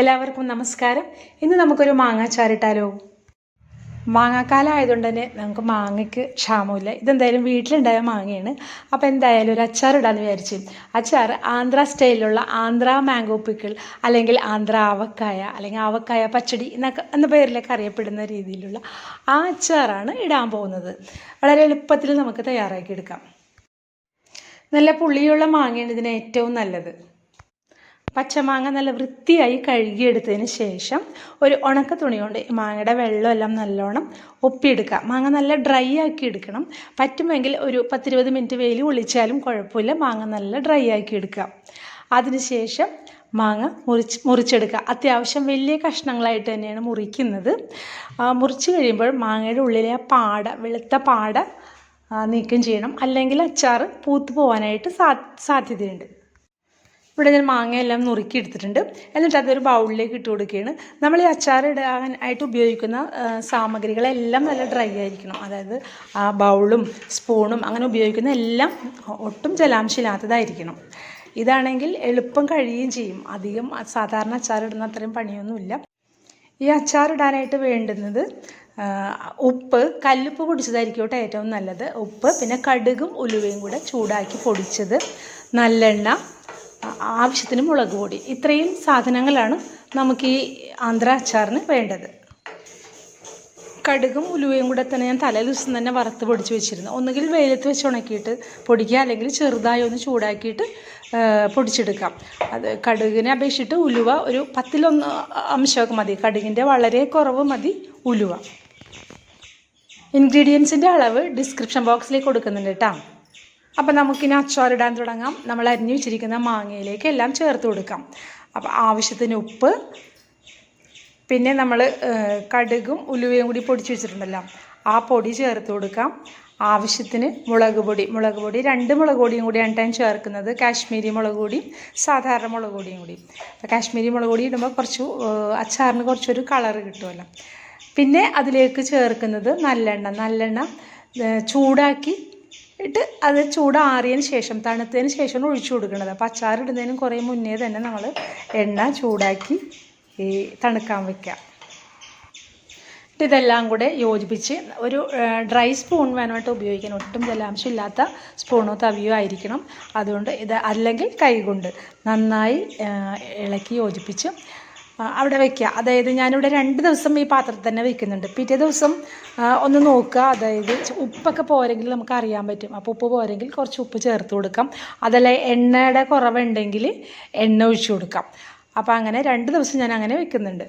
എല്ലാവർക്കും നമസ്കാരം. ഇന്ന് നമുക്കൊരു മാങ്ങാച്ചാറിട്ടാലോ? മാങ്ങാക്കാലം ആയതുകൊണ്ട് തന്നെ നമുക്ക് മാങ്ങയ്ക്ക് ക്ഷാമമില്ല. ഇതെന്തായാലും വീട്ടിലുണ്ടായ മാങ്ങയാണ്. അപ്പോൾ എന്തായാലും ഒരു അച്ചാറിടാന്ന് വിചാരിച്ചു. അച്ചാർ ആന്ധ്ര സ്റ്റൈലിലുള്ള ആന്ധ്ര മാംഗോ പിക്കിൾ, അല്ലെങ്കിൽ ആന്ധ്ര ആവക്കായ, അല്ലെങ്കിൽ ആവക്കായ പച്ചടി എന്ന പേരിലൊക്കെ അറിയപ്പെടുന്ന രീതിയിലുള്ള ആ അച്ചാറാണ് ഇടാൻ പോകുന്നത്. വളരെ എളുപ്പത്തിൽ നമുക്ക് തയ്യാറാക്കി എടുക്കാം. നല്ല പുളിയുള്ള മാങ്ങയാണ് ഇതിന് ഏറ്റവും നല്ലത്. പച്ചമാങ്ങ നല്ല വൃത്തിയായി കഴുകിയെടുത്തതിന് ശേഷം ഒരു ഉണക്ക തുണി കൊണ്ട് മാങ്ങയുടെ വെള്ളമെല്ലാം നല്ലോണം ഒപ്പിയെടുക്കുക. മാങ്ങ നല്ല ഡ്രൈ ആക്കി എടുക്കണം. പറ്റുമെങ്കിൽ ഒരു 10-20 മിനിറ്റ് വെയിൽ ഒളിച്ചാലും കുഴപ്പമില്ല. മാങ്ങ നല്ല ഡ്രൈ ആക്കി എടുക്കുക. അതിനുശേഷം മാങ്ങ മുറിച്ചെടുക്കുക. അത്യാവശ്യം വലിയ കഷ്ണങ്ങളായിട്ട് തന്നെയാണ് മുറിക്കുന്നത്. മുറിച്ച് കഴിയുമ്പോൾ മാങ്ങയുടെ ഉള്ളിലെ ആ വെളുത്ത പാട നീക്കം ചെയ്യണം. അല്ലെങ്കിൽ അച്ചാർ പൂത്ത് പോകാനായിട്ട് സാധ്യതയുണ്ട്. ഇവിടെ ഞാൻ മാങ്ങയെല്ലാം നുറുക്കി എടുത്തിട്ടുണ്ട്. എന്നിട്ട് അതൊരു ബൗളിലേക്ക് ഇട്ട് കൊടുക്കുകയാണ്. നമ്മൾ ഈ അച്ചാർ ഇടാനായിട്ട് ഉപയോഗിക്കുന്ന സാമഗ്രികളെല്ലാം നല്ല ഡ്രൈ ആയിരിക്കണം. അതായത് ആ ബൗളും സ്പൂണും അങ്ങനെ ഉപയോഗിക്കുന്ന എല്ലാം ഒട്ടും ജലാംശമില്ലാത്തതായിരിക്കണം. ഇതാണെങ്കിൽ എളുപ്പം കഴിയുകയും ചെയ്യും. അധികം സാധാരണ അച്ചാർ ഇടുന്ന അത്രയും പണിയൊന്നുമില്ല. ഈ അച്ചാർ ഇടാനായിട്ട് വേണ്ടുന്നത് ഉപ്പ്, കല്ലുപ്പ് പൊടിച്ചതായിരിക്കും കേട്ടോ ഏറ്റവും നല്ലത്. ഉപ്പ്, പിന്നെ കടുകും ഉലുവയും കൂടെ ചൂടാക്കി പൊടിച്ചത്, നല്ലെണ്ണ, ആവശ്യത്തിന് മുളക് പൊടി. ഇത്രയും സാധനങ്ങളാണ് നമുക്ക് ഈ ആന്ധ്ര അച്ചാറിന് വേണ്ടത്. കടുകും ഉലുവയും കൂടെ തന്നെ ഞാൻ തലേ ദിവസം തന്നെ വറുത്ത് പൊടിച്ച് വെച്ചിരുന്നു. ഒന്നുകിൽ വെയിലത്ത് വെച്ച് ഉണക്കിയിട്ട് പൊടിക്കുക, അല്ലെങ്കിൽ ചെറുതായി ഒന്ന് ചൂടാക്കിയിട്ട് പൊടിച്ചെടുക്കാം. അത് കടുകിനെ അപേക്ഷിച്ചിട്ട് ഉലുവ ഒരു 10-1 അംശമൊക്കെ മതി. കടുകിൻ്റെ വളരെ കുറവ് മതി ഉലുവ. ഇൻഗ്രീഡിയൻസിൻ്റെ അളവ് ഡിസ്ക്രിപ്ഷൻ ബോക്സിലേക്ക് കൊടുക്കുന്നുണ്ട് കേട്ടോ. അപ്പോൾ നമുക്കിനി അച്ചാറിടാൻ തുടങ്ങാം. നമ്മൾ അരിഞ്ഞു വെച്ചിരിക്കുന്ന മാങ്ങയിലേക്ക് എല്ലാം ചേർത്ത് കൊടുക്കാം. അപ്പോൾ ആവശ്യത്തിന് ഉപ്പ്, പിന്നെ നമ്മൾ കടുകും ഉലുവയും കൂടി പൊടിച്ച് വെച്ചിട്ടുണ്ടല്ലോ, ആ പൊടി ചേർത്ത് കൊടുക്കാം. ആവശ്യത്തിന് മുളക് പൊടി 2 മുളക് പൊടിയും കൂടിയാണ് ഞാൻ ചേർക്കുന്നത്. കാശ്മീരി മുളക് പൊടിയും സാധാരണ മുളക് പൊടിയും കൂടി. അപ്പോൾ കാശ്മീരി മുളക് പൊടി ഇടുമ്പോൾ അച്ചാറിന് കുറച്ചൊരു കളറ് കിട്ടുമല്ലോ. പിന്നെ അതിലേക്ക് ചേർക്കുന്നത് നല്ലെണ്ണ ചൂടാക്കി ഇട്ട് അത് ചൂടാറിയതിന് ശേഷം, തണുത്തതിന് ശേഷമാണ് ഒഴിച്ചു കൊടുക്കുന്നത്. അപ്പോൾ അച്ചാറിടുന്നതിനും കുറേ മുന്നേ തന്നെ നമ്മൾ എണ്ണ ചൂടാക്കി തണുക്കാൻ വയ്ക്കുക. ഇതെല്ലാം കൂടെ യോജിപ്പിച്ച് ഒരു ഡ്രൈ സ്പൂൺ വേണമായിട്ട് ഉപയോഗിക്കാൻ. ഒട്ടും ജലാംശമില്ലാത്ത സ്പൂണോ തവിയോ ആയിരിക്കണം. അതുകൊണ്ട് അല്ലെങ്കിൽ കൈകൊണ്ട് നന്നായി ഇളക്കി യോജിപ്പിച്ച് അവിടെ വയ്ക്കുക. അതായത് ഞാനിവിടെ 2 ദിവസം ഈ പാത്രത്തിൽ തന്നെ വയ്ക്കുന്നുണ്ട്. പിറ്റേ ദിവസം ഒന്ന് നോക്കുക. അതായത് ഉപ്പൊക്കെ പോരെങ്കിൽ നമുക്ക് അറിയാൻ പറ്റും. അപ്പോൾ ഉപ്പ് പോരെങ്കിൽ കുറച്ച് ഉപ്പ് ചേർത്ത് കൊടുക്കാം. അതല്ല എണ്ണയുടെ കുറവുണ്ടെങ്കിൽ എണ്ണ ഒഴിച്ചു കൊടുക്കാം. അപ്പോൾ അങ്ങനെ 2 ദിവസം ഞാൻ അങ്ങനെ വയ്ക്കുന്നുണ്ട്.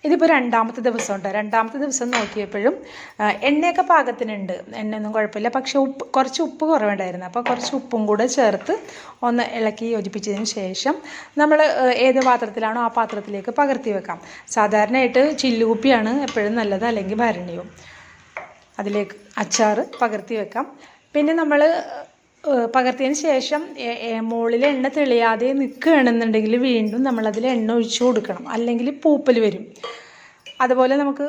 ഇതിപ്പോൾ 2ാമത്തെ ദിവസം ഉണ്ട്. 2ാമത്തെ ദിവസം നോക്കിയപ്പോഴും എണ്ണയൊക്കെ പാകത്തിനുണ്ട്. എണ്ണയൊന്നും കുഴപ്പമില്ല. പക്ഷേ കുറച്ച് ഉപ്പ് കുറവുണ്ടായിരുന്നു. അപ്പോൾ കുറച്ച് ഉപ്പും കൂടെ ചേർത്ത് ഒന്ന് ഇളക്കി യോജിപ്പിച്ചതിന് ശേഷം നമ്മൾ ഏത് പാത്രത്തിലാണോ ആ പാത്രത്തിലേക്ക് പകർത്തി വെക്കാം. സാധാരണയായിട്ട് ചില്ലുകുപ്പിയാണ് എപ്പോഴും നല്ലത്, അല്ലെങ്കിൽ ഭരണിയും. അതിലേക്ക് അച്ചാർ പകർത്തി വെക്കാം. പിന്നെ നമ്മൾ പകർത്തിയതിന് ശേഷം മുകളിൽ എണ്ണ തെളിയാതെ നിൽക്കുകയാണെന്നുണ്ടെങ്കിൽ വീണ്ടും നമ്മളതിൽ എണ്ണ ഒഴിച്ചു കൊടുക്കണം, അല്ലെങ്കിൽ പൂപ്പൽ വരും. അതുപോലെ നമുക്ക്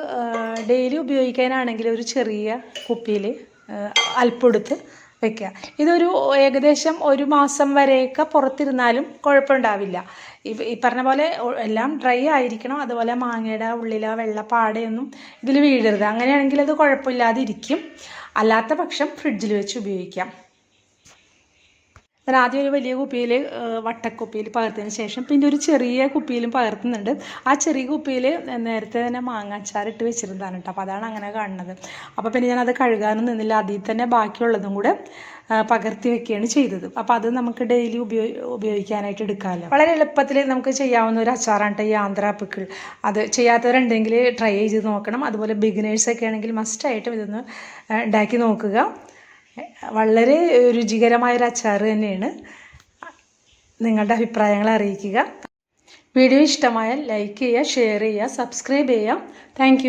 ഡെയിലി ഉപയോഗിക്കാനാണെങ്കിൽ ഒരു ചെറിയ കുപ്പിയിൽ അല്പം എടുത്ത് വയ്ക്കുക. ഇതൊരു ഏകദേശം 1 മാസം വരെയൊക്കെ പുറത്തിരുന്നാലും കുഴപ്പമുണ്ടാവില്ല. ഈ പറഞ്ഞ പോലെ എല്ലാം ഡ്രൈ ആയിരിക്കണം. അതുപോലെ മാങ്ങയുടെ ഉള്ളിലെ വെള്ളപ്പാടയൊന്നും ഇതിൽ വീഴരുത്. അങ്ങനെയാണെങ്കിൽ അത് കുഴപ്പമില്ലാതിരിക്കും. അല്ലാത്ത പക്ഷം ഫ്രിഡ്ജിൽ വെച്ച് ഉപയോഗിക്കാം. ഞാൻ ആദ്യം ഒരു വലിയ കുപ്പിയിൽ, വട്ടക്കുപ്പിയിൽ പകർത്തിയതിന് ശേഷം പിന്നെ ഒരു ചെറിയ കുപ്പിയിലും പകർത്തുന്നുണ്ട്. ആ ചെറിയ കുപ്പിയിൽ നേരത്തെ തന്നെ മാങ്ങാച്ചാറിട്ട് വെച്ചിരുന്നതാണ് കേട്ടോ. അപ്പോൾ അതാണ് അങ്ങനെ കാണുന്നത്. അപ്പോൾ പിന്നെ ഞാനത് കഴുകാനും നിന്നില്ല. അതിൽ തന്നെ ബാക്കിയുള്ളതും കൂടെ പകർത്തി വെക്കുകയാണ് ചെയ്തത്. അപ്പോൾ അത് നമുക്ക് ഡെയിലി ഉപയോഗിക്കാനായിട്ട് എടുക്കാമല്ലോ. വളരെ എളുപ്പത്തിൽ നമുക്ക് ചെയ്യാവുന്ന ഒരു അച്ചാറാണ് ഈ ആന്ധ്ര പിക്കിൾ. അത് ചെയ്യാത്തവരുണ്ടെങ്കിൽ ട്രൈ ചെയ്ത് നോക്കണം. അതുപോലെ ബിഗിനേഴ്സൊക്കെ ആണെങ്കിൽ മസ്റ്റായിട്ടും ഇതൊന്ന് ഉണ്ടാക്കി നോക്കുക. വളരെ രുചികരമായൊരു അച്ചാർ തന്നെയാണ്. നിങ്ങളുടെ അഭിപ്രായങ്ങൾ അറിയിക്കുക. വീഡിയോ ഇഷ്ടമായാൽ ലൈക്ക് ചെയ്യുക, ഷെയർ ചെയ്യുക, സബ്സ്ക്രൈബ് ചെയ്യുക. താങ്ക്